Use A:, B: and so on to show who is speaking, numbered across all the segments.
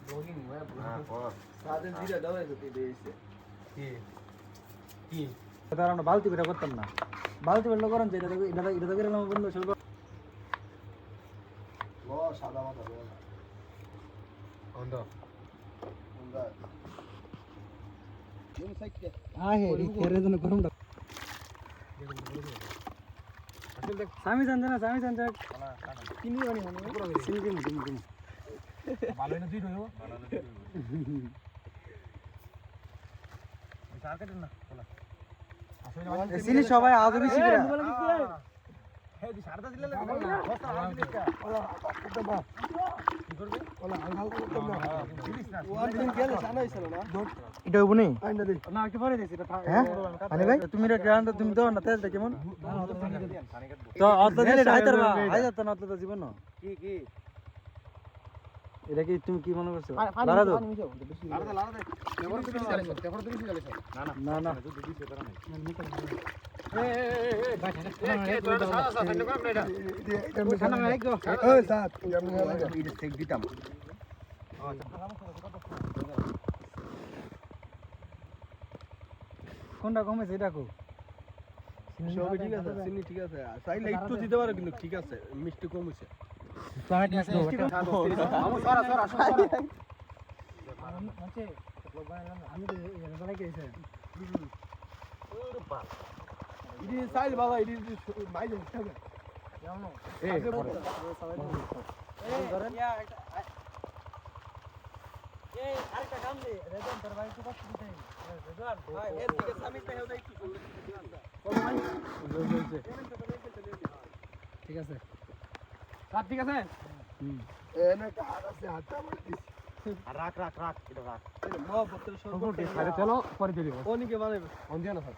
A: blogging ভাই
B: হ্যাঁ কর
A: সাদের জিরা দাওয়াই তো দিয়েছে
B: কি কি
C: তার আমরা বালতি বেটা করতাম না বালতি বেটা করেন যে এটা তো গেলাম বন্ধু শুরু
A: ও সাদা মাথা বল
B: অন্ধ
A: আমরা কোন সাইডে
C: আহে রে কেরে জন্য গরমটা
B: আসল দেখ
C: সামি জান না সামি জান
B: না কাটা
C: কিনি বানি মানে সিনি দিম
B: ভালো না দুই রইও ভালো না সার কাটেন না বলা আসলে
C: সিনি সবাই আজ বেশি করে
B: হে দি সারদা দিলে না বস্তা দিলে কি করবে
A: ওলা হালকা করতাম না
B: দিলিস না
A: ওয়ান দিন গেলে জানা হইছিল না
C: এটা হবনি
A: আইনা দে
C: না কি পরে দিছি এটা হ্যাঁ আরে ভাই তুমি রে গ্রাউন্ড তুমি দাও না তেলটা কেমন তো অত দিলে হাইতার বা হাইতার তো না তো জীবন না
B: কি কি
C: এটা কি তুমি কি মনে করছো লারা দাও
B: লাড়া দে তেবর তো বেশি জ্বালাইছ তেবর তো বেশি জ্বালাইছ না
C: না
B: যদি দিছে তারা নাই এ তোরা সাদা সাদা ঠান্ডা কর না এটা
C: ঠান্ডা না একদম
A: ওই সাত আমি লাগা
B: এটা চেক দিতাম
C: কোনটা কমেছে এটা কো
A: সবই ঠিক আছে চিনি ঠিক আছে চাইলে একটু দিতে পারো কিন্তু ঠিক আছে মিষ্টি কম হইছে
C: টমেটো আছে
B: আমু সরা সরা সরা
C: আছে আমি তো এর বলে গেছে
A: ইডি চাইল বাবা ইডি মাই যাবে
C: কেমন
B: এ
C: এই আরেকটা কাম দে রেজন তোর ভাই তো কষ্ট দিতে রেজন ভাই
A: এর দিকে সামিটা হেও একটু
C: ঠিক আছে
B: সব ঠিক আছে
A: এনে কার আছে হাতটা মার দিস
B: রাখ রাখ রাখ এটা রাখ
A: মা বতল সব
B: আরে চলো পরে দিও
A: ওনিকে বানাইবে
B: অন দিয়া না স্যার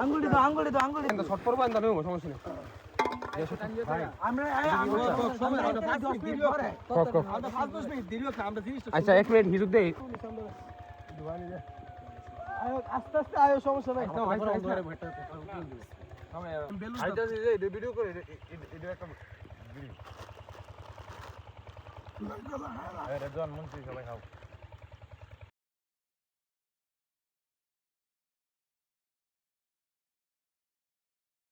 C: আঙ্গুলি দাও
B: কিন্তু শর্ট পড়বো আন্দা নেব সমস্যা নেই
C: আমরা
A: সময় আমরা 5 মিনিট পরে
B: কক কক
A: আমরা 5 মিনিট দেরিও আমরা জিনিসটা
B: আচ্ছা এক মিনিট হিজুক দে
A: আয়ো আস্তে আস্তে আয়ো সমস্যা নাই
B: আইতাছি যে ভিডিও করে এটা একটা রেজন মুন্সি সবাই খাও